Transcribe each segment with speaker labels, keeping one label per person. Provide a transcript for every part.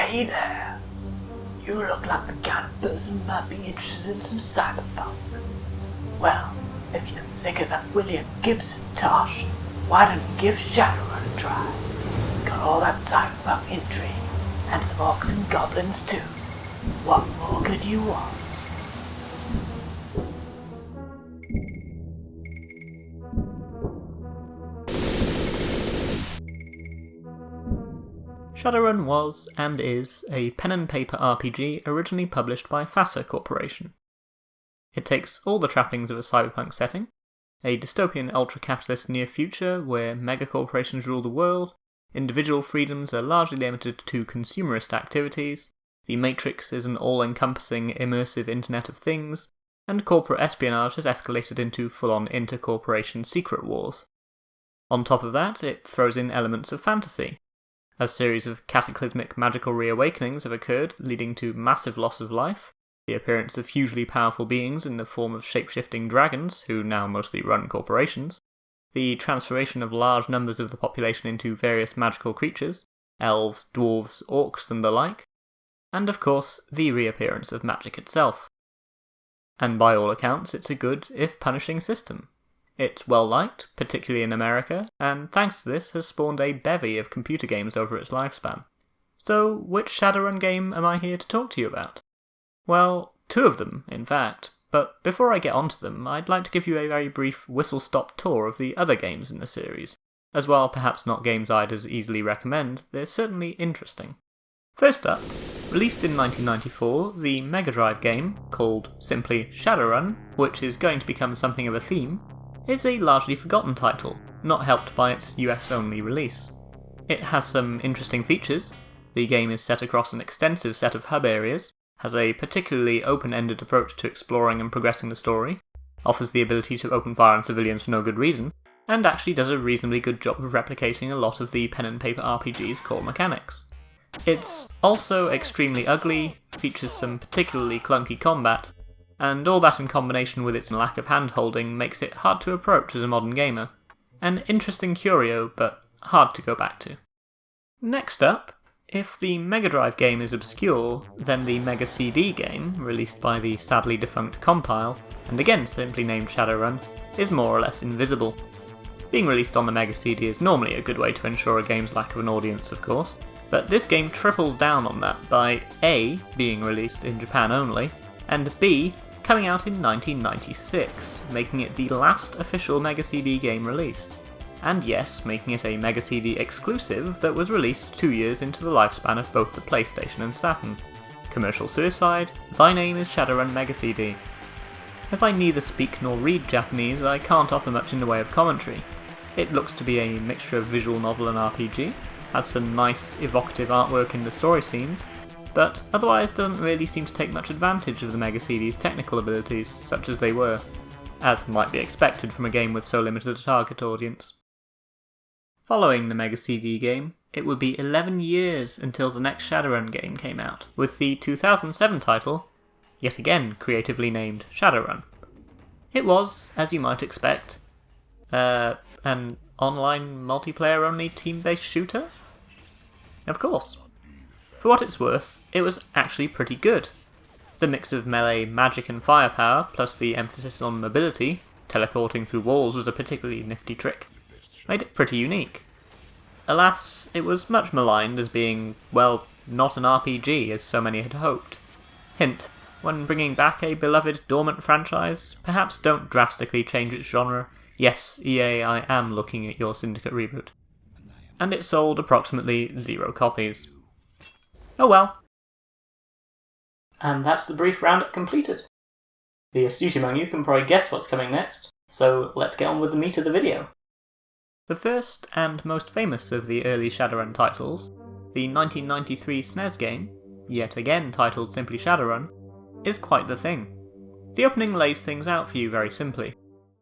Speaker 1: Hey there! You look like the kind of person who might be interested in some cyberpunk. Well, if you're sick of that William Gibson tosh, why don't you give Shadowrun a try? It's got all that cyberpunk intrigue, and some orcs and goblins too. What more could you want?
Speaker 2: Shadowrun was, and is, a pen-and-paper RPG originally published by FASA Corporation. It takes all the trappings of a cyberpunk setting, a dystopian ultra-capitalist near future where megacorporations rule the world, individual freedoms are largely limited to consumerist activities, the Matrix is an all-encompassing immersive Internet of Things, and corporate espionage has escalated into full-on inter-corporation secret wars. On top of that, it throws in elements of fantasy. A series of cataclysmic magical reawakenings have occurred, leading to massive loss of life, the appearance of hugely powerful beings in the form of shape-shifting dragons, who now mostly run corporations, the transformation of large numbers of the population into various magical creatures, elves, dwarves, orcs and the like, and of course the reappearance of magic itself. And by all accounts it's a good, if punishing, system. It's well liked, particularly in America, and thanks to this has spawned a bevy of computer games over its lifespan. So, which Shadowrun game am I here to talk to you about? Well, two of them, in fact, but before I get onto them, I'd like to give you a very brief whistle-stop tour of the other games in the series. As well, perhaps not games I'd as easily recommend, they're certainly interesting. First up, released in 1994, the Mega Drive game, called simply Shadowrun, which is going to become something of a theme, is a largely forgotten title, not helped by its US-only release. It has some interesting features. The game is set across an extensive set of hub areas, has a particularly open-ended approach to exploring and progressing the story, offers the ability to open fire on civilians for no good reason, and actually does a reasonably good job of replicating a lot of the pen-and-paper RPG's core mechanics. It's also extremely ugly, features some particularly clunky combat, and all that in combination with its lack of hand-holding makes it hard to approach as a modern gamer. An interesting curio, but hard to go back to. Next up, if the Mega Drive game is obscure, then the Mega CD game, released by the sadly defunct Compile, and again simply named Shadowrun, is more or less invisible. Being released on the Mega CD is normally a good way to ensure a game's lack of an audience, of course, but this game triples down on that by A, being released in Japan only, and B, coming out in 1996, making it the last official Mega CD game released. And yes, making it a Mega CD exclusive that was released 2 years into the lifespan of both the PlayStation and Saturn. Commercial suicide, thy name is Shadowrun Mega CD. As I neither speak nor read Japanese, I can't offer much in the way of commentary. It looks to be a mixture of visual novel and RPG, has some nice evocative artwork in the story scenes, but otherwise doesn't really seem to take much advantage of the Mega CD's technical abilities, such as they were, as might be expected from a game with so limited a target audience. Following the Mega CD game, it would be 11 years until the next Shadowrun game came out, with the 2007 title, yet again creatively named Shadowrun. It was, as you might expect, an online multiplayer-only team-based shooter? Of course. For what it's worth, it was actually pretty good. The mix of melee magic and firepower, plus the emphasis on mobility, teleporting through walls was a particularly nifty trick, made it pretty unique. Alas, it was much maligned as being, well, not an RPG as so many had hoped. Hint, when bringing back a beloved dormant franchise, perhaps don't drastically change its genre. Yes, EA, I am looking at your Syndicate reboot. And it sold approximately 0 copies. Oh well. And that's the brief roundup completed. The astute among you can probably guess what's coming next, so let's get on with the meat of the video. The first and most famous of the early Shadowrun titles, the 1993 SNES game, yet again titled simply Shadowrun, is quite the thing. The opening lays things out for you very simply.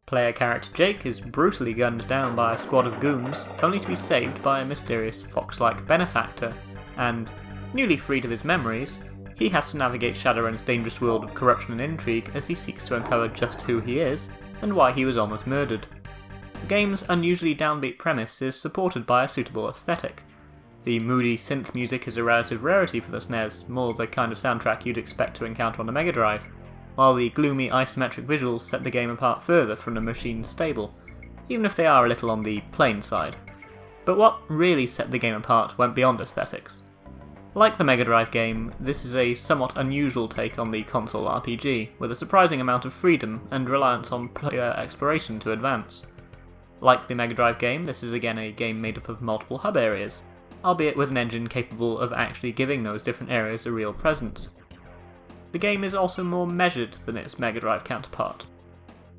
Speaker 2: Player character Jake is brutally gunned down by a squad of goons, only to be saved by a mysterious fox-like benefactor, and, newly freed of his memories, he has to navigate Shadowrun's dangerous world of corruption and intrigue as he seeks to uncover just who he is, and why he was almost murdered. The game's unusually downbeat premise is supported by a suitable aesthetic. The moody synth music is a relative rarity for the SNES, more the kind of soundtrack you'd expect to encounter on a Mega Drive, while the gloomy isometric visuals set the game apart further from the machine's stable, even if they are a little on the plain side. But what really set the game apart went beyond aesthetics. Like the Mega Drive game, this is a somewhat unusual take on the console RPG, with a surprising amount of freedom and reliance on player exploration to advance. Like the Mega Drive game, this is again a game made up of multiple hub areas, albeit with an engine capable of actually giving those different areas a real presence. The game is also more measured than its Mega Drive counterpart.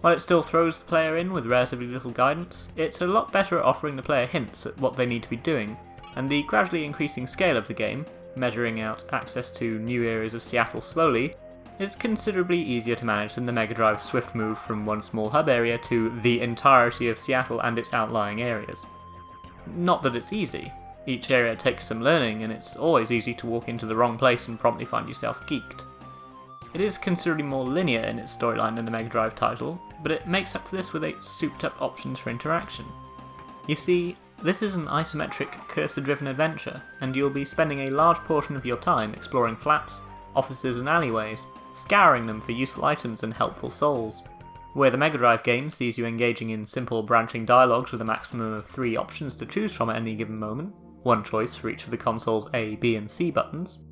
Speaker 2: While it still throws the player in with relatively little guidance, it's a lot better at offering the player hints at what they need to be doing, and the gradually increasing scale of the game, measuring out access to new areas of Seattle slowly, is considerably easier to manage than the Mega Drive's swift move from one small hub area to the entirety of Seattle and its outlying areas. Not that it's easy. Each area takes some learning, and it's always easy to walk into the wrong place and promptly find yourself geeked. It is considerably more linear in its storyline than the Mega Drive title, but it makes up for this with souped up options for interaction. You see, this is an isometric, cursor-driven adventure, and you'll be spending a large portion of your time exploring flats, offices and alleyways, scouring them for useful items and helpful souls. Where the Mega Drive game sees you engaging in simple branching dialogues with a maximum of 3 options to choose from at any given moment, one choice for each of the console's A, B and C buttons,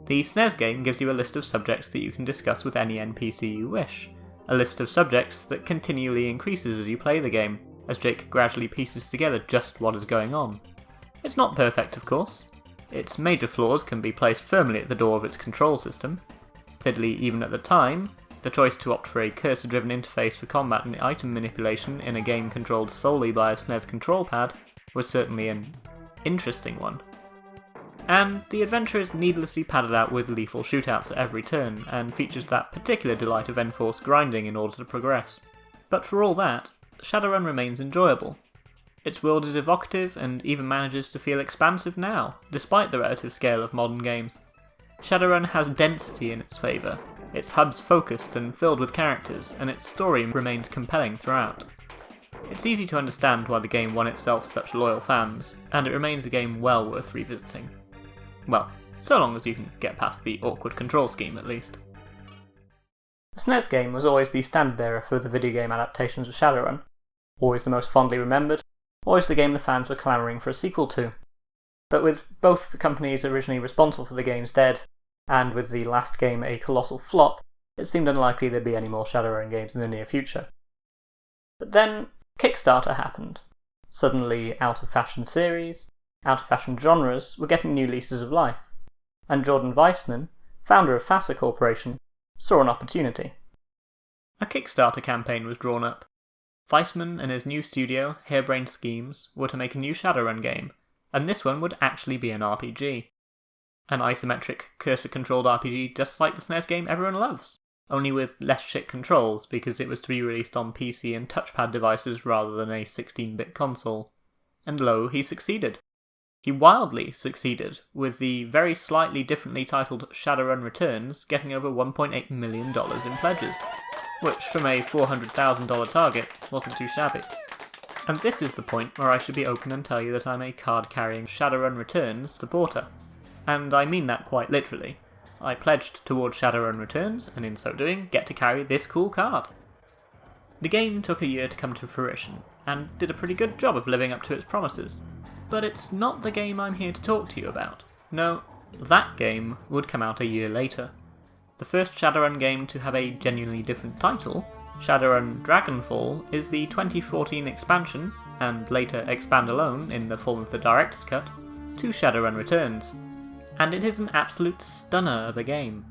Speaker 2: the SNES game gives you a list of subjects that you can discuss with any NPC you wish, a list of subjects that continually increases as you play the game, as Jake gradually pieces together just what is going on. It's not perfect, of course. Its major flaws can be placed firmly at the door of its control system. Fiddly even at the time, the choice to opt for a cursor-driven interface for combat and item manipulation in a game controlled solely by a SNES control pad was certainly an interesting one. And the adventure is needlessly padded out with lethal shootouts at every turn, and features that particular delight of enforced grinding in order to progress. But for all that, Shadowrun remains enjoyable. Its world is evocative and even manages to feel expansive now, despite the relative scale of modern games. Shadowrun has density in its favour, its hubs focused and filled with characters, and its story remains compelling throughout. It's easy to understand why the game won itself such loyal fans, and it remains a game well worth revisiting. Well, so long as you can get past the awkward control scheme at least. The SNES game was always the standard bearer for the video game adaptations of Shadowrun, always the most fondly remembered, always the game the fans were clamouring for a sequel to. But with both the companies originally responsible for the games dead, and with the last game a colossal flop, it seemed unlikely there'd be any more Shadowrun games in the near future. But then, Kickstarter happened. Suddenly, out-of-fashion series, out-of-fashion genres were getting new leases of life, and Jordan Weissman, founder of FASA Corporation, saw an opportunity. A Kickstarter campaign was drawn up. Weissman and his new studio, Harebrained Schemes, were to make a new Shadowrun game, and this one would actually be an RPG. An isometric, cursor-controlled RPG just like the SNES game everyone loves, only with less shit controls because it was to be released on PC and touchpad devices rather than a 16-bit console. And lo, he succeeded. He wildly succeeded, with the very slightly differently titled Shadowrun Returns getting over $1.8 million in pledges, which from a $400,000 target wasn't too shabby. And this is the point where I should be open and tell you that I'm a card-carrying Shadowrun Returns supporter. And I mean that quite literally. I pledged towards Shadowrun Returns, and in so doing, get to carry this cool card. The game took a year to come to fruition, and did a pretty good job of living up to its promises. But it's not the game I'm here to talk to you about. No, that game would come out a year later. The first Shadowrun game to have a genuinely different title, Shadowrun Dragonfall, is the 2014 expansion, and later expand-alone in the form of the Director's Cut, to Shadowrun Returns. And it is an absolute stunner of a game.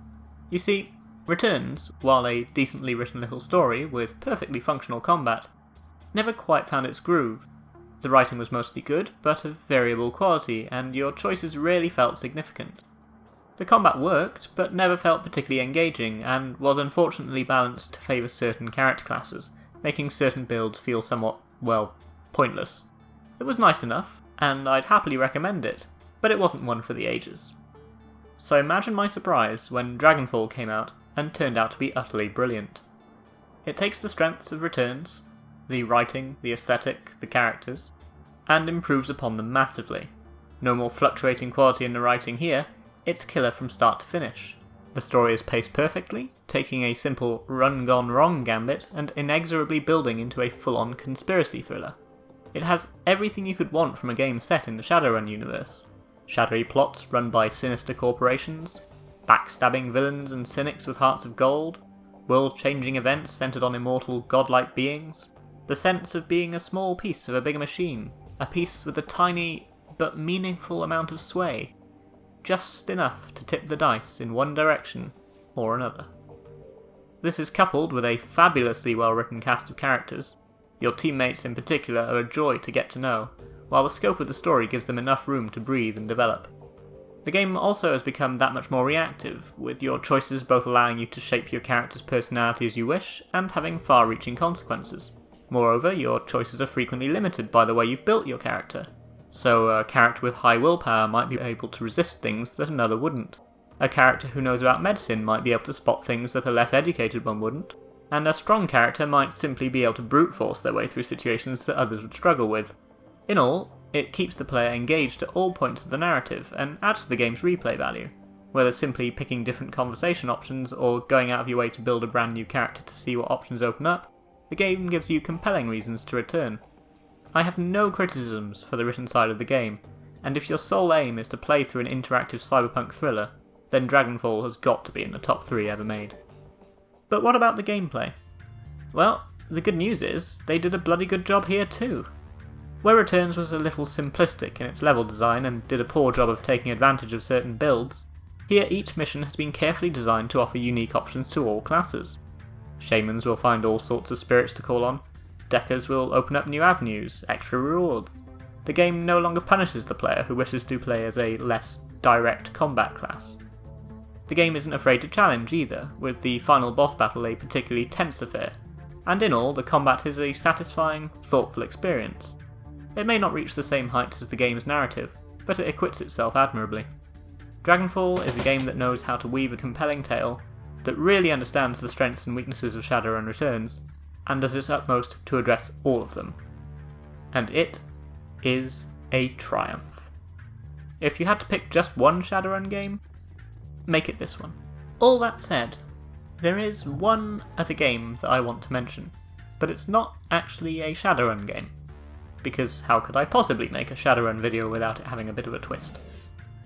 Speaker 2: You see, Returns, while a decently written little story with perfectly functional combat, never quite found its groove. The writing was mostly good, but of variable quality, and your choices rarely felt significant. The combat worked, but never felt particularly engaging, and was unfortunately balanced to favour certain character classes, making certain builds feel somewhat, well, pointless. It was nice enough, and I'd happily recommend it, but it wasn't one for the ages. So imagine my surprise when Dragonfall came out and turned out to be utterly brilliant. It takes the strengths of Returns, the writing, the aesthetic, the characters, and improves upon them massively. No more fluctuating quality in the writing here, it's killer from start to finish. The story is paced perfectly, taking a simple run-gone-wrong gambit and inexorably building into a full-on conspiracy thriller. It has everything you could want from a game set in the Shadowrun universe. Shadowy plots run by sinister corporations, backstabbing villains and cynics with hearts of gold, world-changing events centered on immortal godlike beings, the sense of being a small piece of a bigger machine, a piece with a tiny but meaningful amount of sway, just enough to tip the dice in one direction or another. This is coupled with a fabulously well-written cast of characters. Your teammates in particular are a joy to get to know, while the scope of the story gives them enough room to breathe and develop. The game also has become that much more reactive, with your choices both allowing you to shape your character's personality as you wish, and having far-reaching consequences. Moreover, your choices are frequently limited by the way you've built your character. So a character with high willpower might be able to resist things that another wouldn't. A character who knows about medicine might be able to spot things that a less educated one wouldn't. And a strong character might simply be able to brute force their way through situations that others would struggle with. In all, it keeps the player engaged at all points of the narrative and adds to the game's replay value, whether simply picking different conversation options or going out of your way to build a brand new character to see what options open up. The game gives you compelling reasons to return. I have no criticisms for the written side of the game, and if your sole aim is to play through an interactive cyberpunk thriller, then Dragonfall has got to be in the top 3 ever made. But what about the gameplay? Well, the good news is, they did a bloody good job here too. Where Returns was a little simplistic in its level design and did a poor job of taking advantage of certain builds, here each mission has been carefully designed to offer unique options to all classes. Shamans will find all sorts of spirits to call on, Deckers will open up new avenues, extra rewards. The game no longer punishes the player who wishes to play as a less direct combat class. The game isn't afraid to challenge either, with the final boss battle a particularly tense affair, and in all, the combat is a satisfying, thoughtful experience. It may not reach the same heights as the game's narrative, but it acquits itself admirably. Dragonfall is a game that knows how to weave a compelling tale, that really understands the strengths and weaknesses of Shadowrun Returns, and does its utmost to address all of them. And it is a triumph. If you had to pick just one Shadowrun game, make it this one. All that said, there is one other game that I want to mention, but it's not actually a Shadowrun game, because how could I possibly make a Shadowrun video without it having a bit of a twist?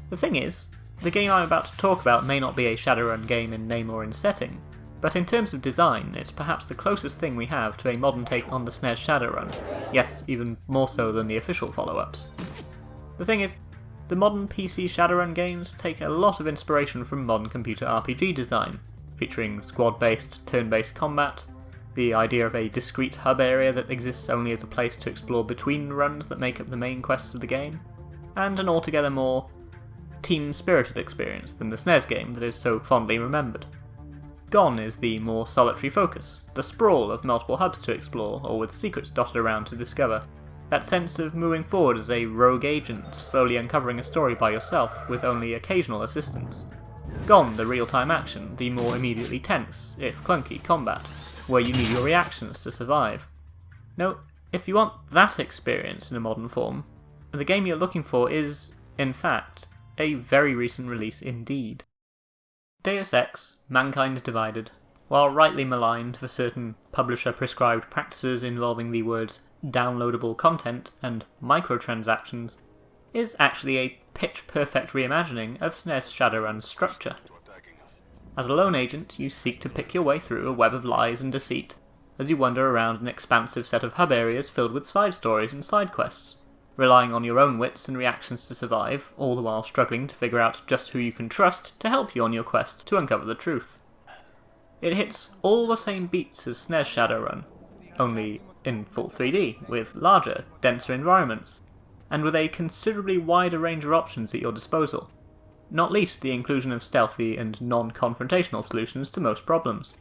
Speaker 2: The thing is, the game I'm about to talk about may not be a Shadowrun game in name or in setting, but in terms of design, it's perhaps the closest thing we have to a modern take on the SNES Shadowrun, yes, even more so than the official follow-ups. The thing is, the modern PC Shadowrun games take a lot of inspiration from modern computer RPG design, featuring squad-based, turn-based combat, the idea of a discrete hub area that exists only as a place to explore between runs that make up the main quests of the game, and an altogether more team-spirited experience than the SNES game that is so fondly remembered. Gone is the more solitary focus, the sprawl of multiple hubs to explore, or with secrets dotted around to discover, that sense of moving forward as a rogue agent, slowly uncovering a story by yourself with only occasional assistance. Gone the real-time action, the more immediately tense, if clunky, combat, where you need your reactions to survive. No, if you want that experience in a modern form, the game you're looking for is, in fact, a very recent release indeed. Deus Ex, Mankind Divided, while rightly maligned for certain publisher-prescribed practices involving the words downloadable content and microtransactions, is actually a pitch-perfect reimagining of SNES Shadowrun's structure. As a lone agent, you seek to pick your way through a web of lies and deceit, as you wander around an expansive set of hub areas filled with side stories and side quests, relying on your own wits and reactions to survive, all the while struggling to figure out just who you can trust to help you on your quest to uncover the truth. It hits all the same beats as SNES Shadowrun, only in full 3D, with larger, denser environments, and with a considerably wider range of options at your disposal, not least the inclusion of stealthy and non-confrontational solutions to most problems.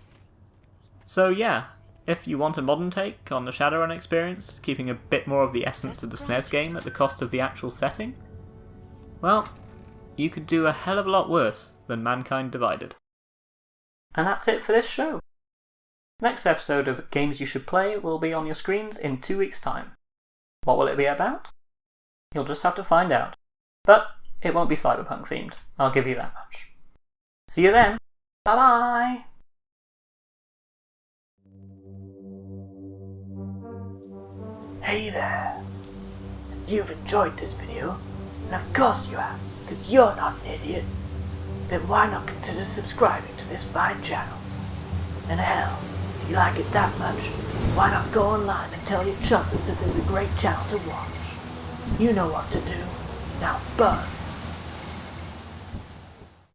Speaker 2: So yeah, if you want a modern take on the Shadowrun experience, keeping a bit more of the essence of the SNES game at the cost of the actual setting, well, you could do a hell of a lot worse than Mankind Divided. And that's it for this show. Next episode of Games You Should Play will be on your screens in 2 weeks' time. What will it be about? You'll just have to find out. But it won't be cyberpunk themed, I'll give you that much. See you then!
Speaker 1: Bye bye! Hey there! If you've enjoyed this video, and of course you have, because you're not an idiot, then why not consider subscribing to this fine channel? And hell, if you like it that much, why not go online and tell your chuckers that there's a great channel to watch? You know what to do. Now buzz!